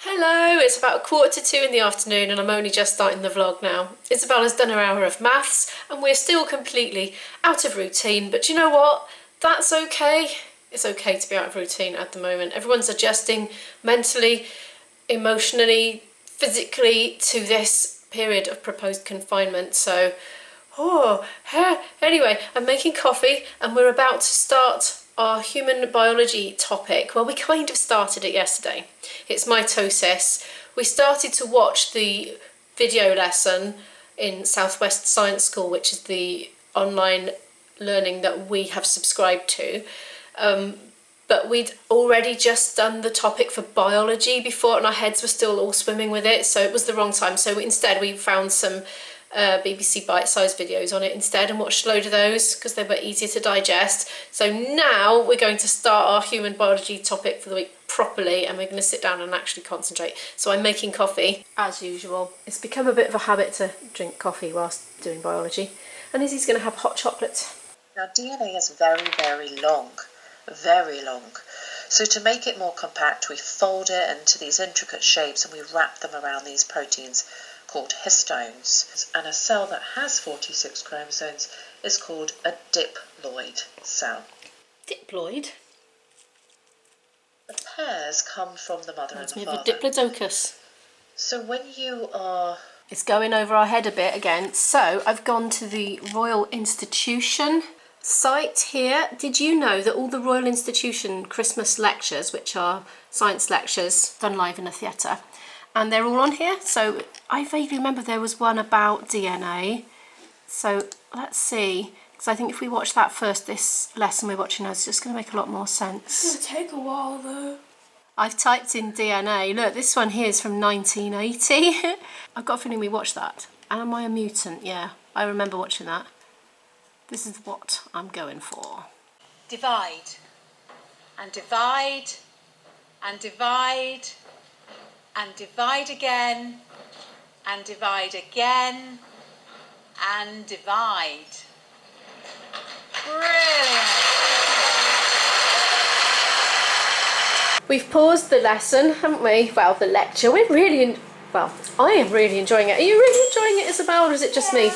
Hello, it's about 1:45 in the afternoon and I'm only just starting the vlog now. Isabella's done her hour of maths and we're still completely out of routine, but you know what? That's okay. It's okay to be out of routine at the moment. Everyone's adjusting mentally, emotionally, physically to this period of proposed confinement, so anyway, I'm making coffee and we're about to start our human biology topic. Well, we kind of started it yesterday. It's mitosis. We started to watch the video lesson in Southwest Science School, which is the online learning that we have subscribed to. But we'd already just done the topic for biology before and our heads were still all swimming with it, so it was the wrong time. So instead we found some BBC bite-sized videos on it instead and watched a load of those because they were easier to digest. So now we're going to start our human biology topic for the week properly and we're going to sit down and actually concentrate. So I'm making coffee as usual. It's become a bit of a habit to drink coffee whilst doing biology, and Izzy's going to have hot chocolate. Now DNA is very, very long. Very long. So to make it more compact, we fold it into these intricate shapes and we wrap them around these proteins called histones. And a cell that has 46 chromosomes is called a diploid cell. Diploid? The pairs come from the mother and the father. Diplodocus. So when you are... It's going over our head a bit again. So I've gone to the Royal Institution site here. Did you know that all the Royal Institution Christmas lectures, which are science lectures done live in a theatre, and they're all on here? So I vaguely remember there was one about DNA. So let's see, because I think if we watch that first, this lesson we're watching now is just going to make a lot more sense. It's going to take a while though. I've typed in DNA. Look, this one here is from 1980. I've got a feeling we watched that. Am I a mutant? Yeah, I remember watching that. This is what I'm going for. Divide, and divide, and divide, and divide again, and divide again, and divide. Brilliant! We've paused the lesson, haven't we? Well, the lecture. I am really enjoying it. Are you really enjoying it, Isabel, or is it just me?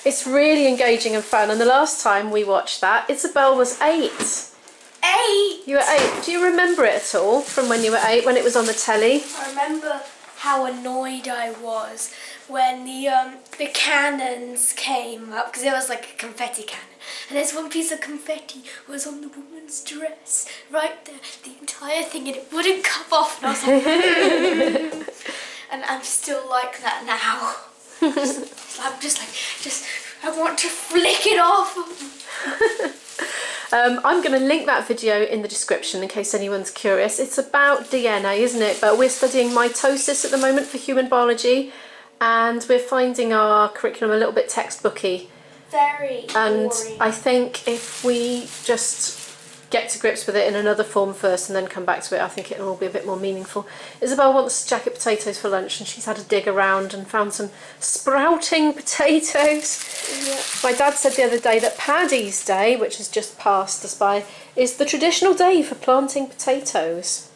It's really engaging and fun, and the last time we watched that, Isabel was 8. 8? You were 8. Do you remember it at all from when you were 8, when it was on the telly? I remember how annoyed I was when the cannons came up, because it was like a confetti cannon, and there's one piece of confetti was on the woman's dress, right there, the entire thing, and it wouldn't come off, and I was like, and I'm still like that now. I'm just I want to flick it off. I'm going to link that video in the description in case anyone's curious. It's about DNA, isn't it? But we're studying mitosis at the moment for human biology, and we're finding our curriculum a little bit textbooky. Very And boring. I think if we just get to grips with it in another form first and then come back to it, I think it'll all be a bit more meaningful. Isabel wants jacket potatoes for lunch and she's had a dig around and found some sprouting potatoes. Yeah. My dad said the other day that Paddy's Day, which has just passed us by, is the traditional day for planting potatoes.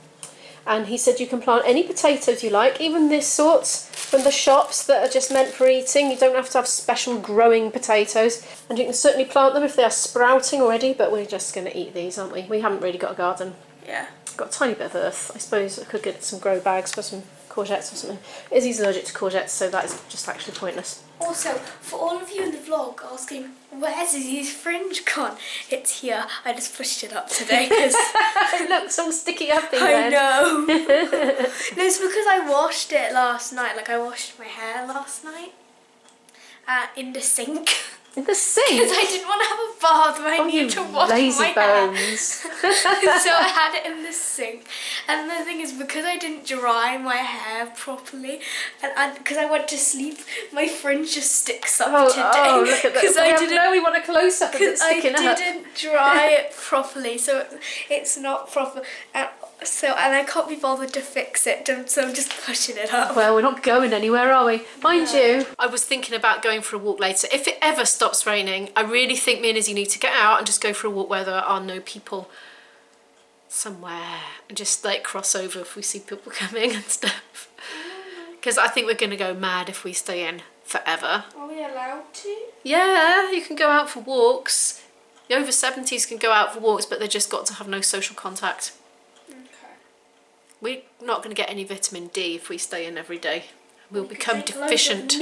And he said you can plant any potatoes you like, even this sorts from the shops that are just meant for eating. You don't have to have special growing potatoes. And you can certainly plant them if they are sprouting already, but we're just going to eat these, aren't we? We haven't really got a garden. Yeah. Got a tiny bit of earth. I suppose I could get some grow bags for some courgettes or something. Izzy's allergic to courgettes, so that is just actually pointless. Also, for all of you in the vlog asking, where's Izzy's fringe gone? It's here. I just pushed it up today because It looks all sticky uppy I then. know. No, it's because I washed it last night. Like I washed my hair last night in the sink. In the sink? Because I didn't want to have a bath when I needed to wash lazy my bones. hair. So I had it in the sink. And the thing is, because I didn't dry my hair properly, and because I went to sleep, my fringe just sticks up today. Oh, look at that. We want a close-up of it Because I sticking up. didn't dry it properly, so it's not proper. And I can't be bothered to fix it, so I'm just pushing it up. Well, we're not going anywhere, are we? Mind you, I was thinking about going for a walk later. If it ever stops raining, I really think me and Izzy need to get out and just go for a walk where there are no people somewhere and just like cross over if we see people coming and stuff. because I think we're going to go mad if we stay in forever. Are we allowed to? Yeah, you can go out for walks. The over 70s can go out for walks, but they just got to have no social contact. Okay. We're not going to get any vitamin D if we stay in every day. We'll We could become drink loads of deficient.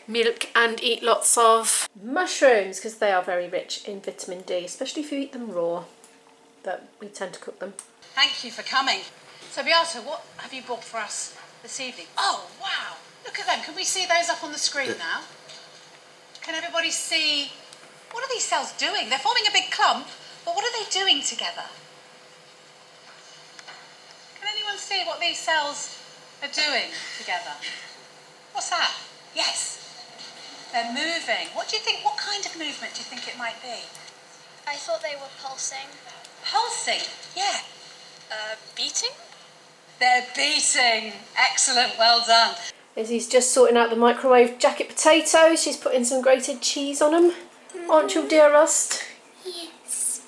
milk. And eat lots of mushrooms, because they are very rich in vitamin D, especially if you eat them raw, but we tend to cook them. Thank you for coming. So Beata, what have you brought for us this evening? Oh, wow. Look at them. Can we see those up on the screen now? Can everybody see? What are these cells doing? They're forming a big clump, but what are they doing together? Can anyone see what these cells are doing together? What's that? Yes. They're moving. What do you think? What kind of movement do you think it might be? I thought they were pulsing. Pulsing. Yeah. Beating? They're beating. Excellent. Well done. Izzy's just sorting out the microwave jacket potatoes. She's putting some grated cheese on them. Aren't you, dearest? Yes.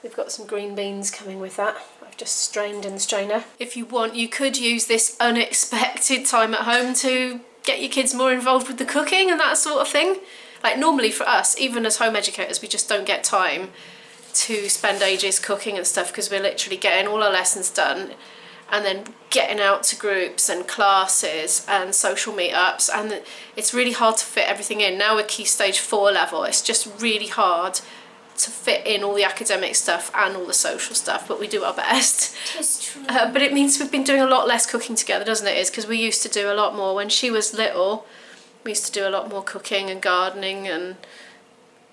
We've got some green beans coming with that. I've just strained in the strainer. If you want, you could use this unexpected time at home to get your kids more involved with the cooking and that sort of thing. Like normally for us, even as home educators, we just don't get time to spend ages cooking and stuff because we're literally getting all our lessons done and then getting out to groups and classes and social meetups, and it's really hard to fit everything in. Now we're Key Stage 4 level, it's just really hard to fit in all the academic stuff and all the social stuff, but we do our best. It's true. But it means we've been doing a lot less cooking together, doesn't it? Is because we used to do a lot more when she was little. We used to do a lot more cooking and gardening and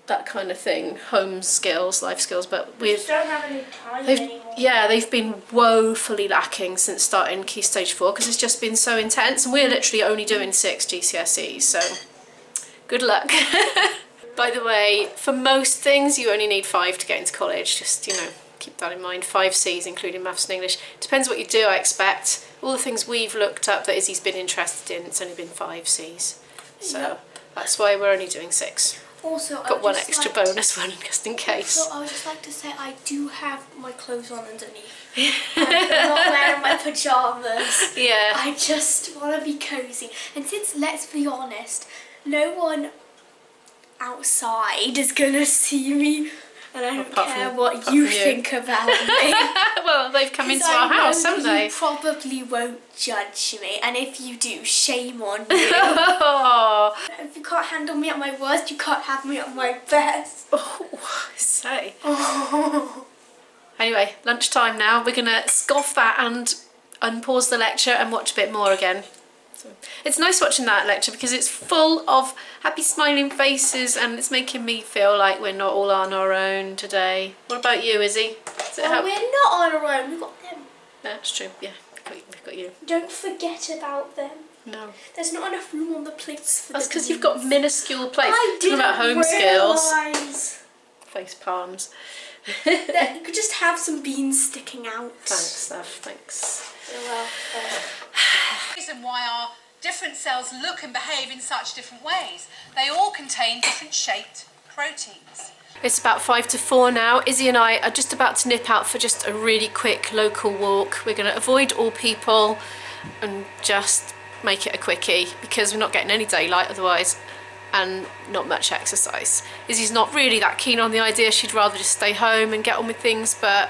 that kind of thing, home skills, life skills. But We we've just don't have any time anymore. they've been woefully lacking since starting Key Stage 4 because it's just been so intense, and we're literally only doing 6 GCSEs. So good luck. By the way, for most things you only need 5 to get into college. Just, you know, keep that in mind. 5 Cs, including maths and English. Depends what you do, I expect. All the things we've looked up that Izzy's been interested in, it's only been 5 Cs. So that's why we're only doing 6. Also, Got one extra bonus one just in case. So I would just like to say I do have my clothes on underneath. I'm not wearing my pyjamas. Yeah. I just want to be cozy. And since, let's be honest, no one outside is going to see me. And I don't Apart care from what you you. think about me. Well, they've come into 'Cause our I know house, haven't they? You probably won't judge me. And if you do, shame on you. Oh, If you can't handle me at my worst, you can't have me at my best. oh, I say. Anyway, lunchtime now. We're going to scoff that and unpause the lecture and watch a bit more again. So it's nice watching that lecture because it's full of happy smiling faces and it's making me feel like we're not all on our own today. What about you, Izzy? Does it help? We're not on our own, we've got them. That's true, yeah, we've got you. Don't forget about them. No. There's not enough room on the plates for That's the because you've got minuscule plates. I Talking didn't about home skills. realise Face palms. that you could just have some beans sticking out. Thanks, love, thanks. Well, Reason why our different cells look and behave in such different ways. They all contain different shaped proteins. It's about 5 to 4 now. Izzy and I are just about to nip out for just a really quick local walk. We're going to avoid all people and just make it a quickie because we're not getting any daylight otherwise and not much exercise. Izzy's not really that keen on the idea. She'd rather just stay home and get on with things, but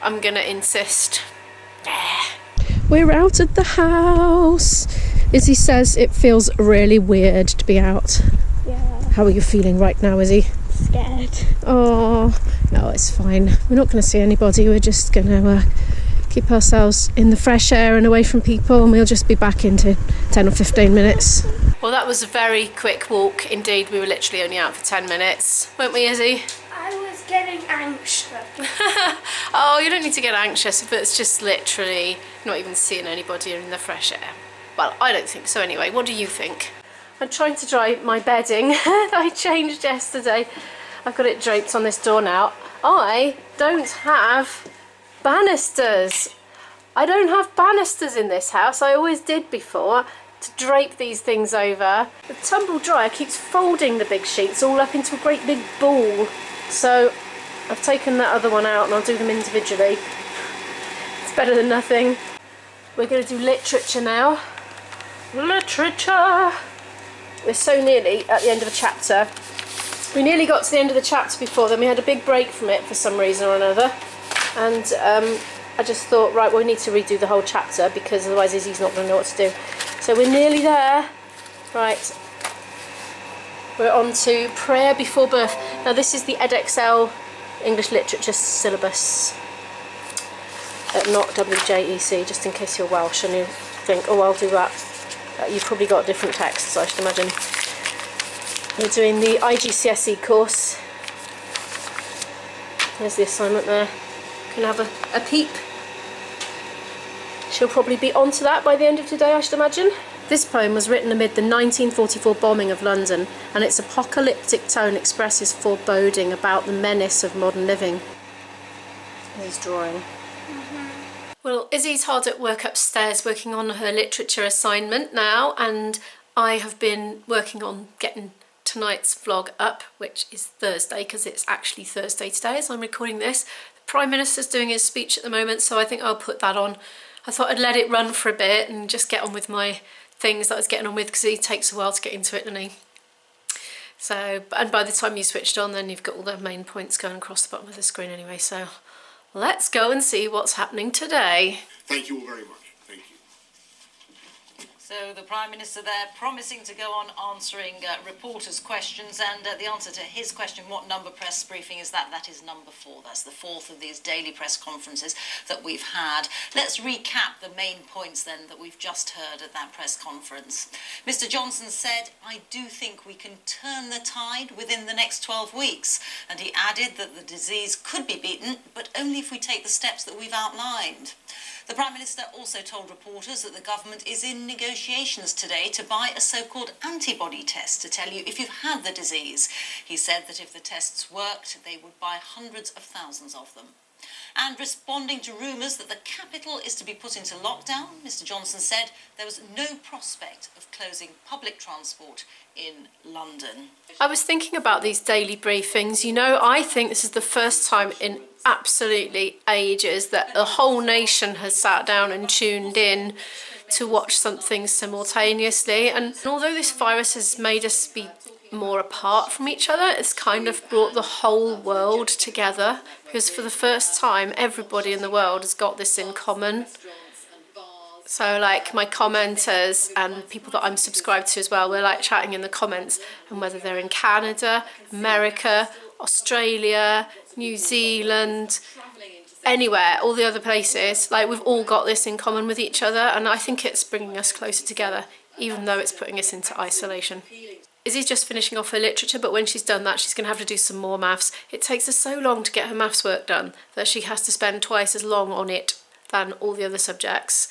I'm going to insist. We're out of the house. Izzy says it feels really weird to be out. yeah, How are you feeling right now, Izzy? scared. Oh, no, it's fine. We're not going to see anybody. We're just going to keep ourselves in the fresh air and away from people, and we'll just be back into 10 or 15 minutes. Well, that was a very quick walk indeed. We were literally only out for 10 minutes, weren't we, Izzy? I was getting anxious. Oh, you don't need to get anxious if it's just literally not even seeing anybody in the fresh air. Well, I don't think so anyway. What do you think? I'm trying to dry my bedding that I changed yesterday. I've got it draped on this door now. I don't have banisters. I don't have banisters in this house. I always did before to drape these things over. The tumble dryer keeps folding the big sheets all up into a great big ball. So I've taken that other one out and I'll do them individually. It's better than nothing. We're going to do literature now. Literature. We're so nearly at the end of the chapter. We nearly got to the end of the chapter before, then we had a big break from it for some reason or another. And I just thought, right, well, we need to redo the whole chapter because otherwise Izzy's not going to know what to do. So we're nearly there. Right. We're on to Prayer Before Birth. Now this is the Edexcel English Literature syllabus. Not WJEC, just in case you're Welsh and you think, oh, I'll do that. You've probably got different texts, I should imagine. We're doing the IGCSE course. There's the assignment there. Can have a peep. She'll probably be onto that by the end of today, I should imagine. This poem was written amid the 1944 bombing of London, and its apocalyptic tone expresses foreboding about the menace of modern living. Here's drawing. Well, Izzy's hard at work upstairs working on her literature assignment now, and I have been working on getting tonight's vlog up, which is Thursday, because it's actually Thursday today as I'm recording this. The Prime Minister's doing his speech at the moment, so I think I'll put that on. I thought I'd let it run for a bit and just get on with my things that I was getting on with, because it takes a while to get into it, doesn't he? So, and by the time you switched on, then you've got all the main points going across the bottom of the screen anyway, so let's go and see what's happening today. Thank you all very much. Thank you. So the Prime Minister there promising to go on answering reporters' questions, and the answer to his question, what number press briefing is that? That is number 4. That's the 4th of these daily press conferences that we've had. Let's recap the main points then that we've just heard at that press conference. Mr. Johnson said, I do think we can turn the tide within the next 12 weeks. And he added that the disease could be beaten, but only if we take the steps that we've outlined. The Prime Minister also told reporters that the government is in negotiations today to buy a so-called antibody test to tell you if you've had the disease. He said that if the tests worked, they would buy hundreds of thousands of them. And responding to rumours that the capital is to be put into lockdown, Mr. Johnson said there was no prospect of closing public transport in London. I was thinking about these daily briefings. You know, I think this is the first time in absolutely ages that the whole nation has sat down and tuned in to watch something simultaneously. And although this virus has made us be more apart from each other, it's kind of brought the whole world together, because for the first time everybody in the world has got this in common. So like my commenters and people that I'm subscribed to as well, we're like chatting in the comments, and whether they're in Canada, America, Australia, New Zealand, anywhere, all the other places, like we've all got this in common with each other, and I think it's bringing us closer together, even though it's putting us into isolation. Izzy's just finishing off her literature, but when she's done that, she's going to have to do some more maths. It takes her so long to get her maths work done that she has to spend twice as long on it than all the other subjects.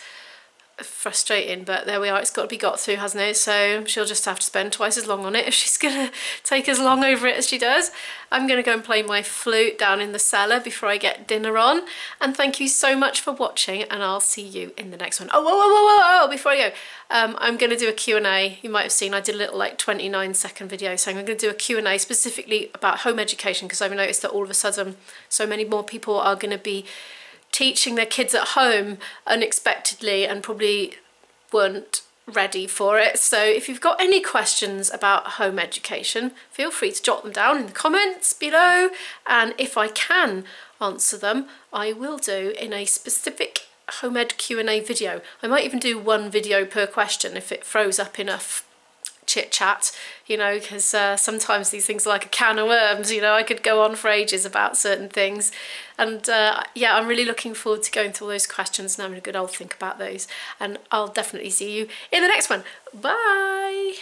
Frustrating, but there we are, it's got to be got through, hasn't it? So she'll just have to spend twice as long on it if she's gonna take as long over it as she does. I'm gonna go and play my flute down in the cellar before I get dinner on, and thank you so much for watching, and I'll see you in the next one. Oh, before I go, I'm gonna do a Q&A. You might have seen I did a little like 29-second video, so I'm gonna do a Q&A specifically about home education, because I've noticed that all of a sudden so many more people are gonna be teaching their kids at home unexpectedly and probably weren't ready for it. So if you've got any questions about home education, feel free to jot them down in the comments below, and if I can answer them, I will do in a specific home ed Q&A video. I might even do one video per question if it throws up enough chit chat, you know, because sometimes these things are like a can of worms, you know. I could go on for ages about certain things, and yeah, I'm really looking forward to going through all those questions and having a good old think about those, and I'll definitely see you in the next one. Bye.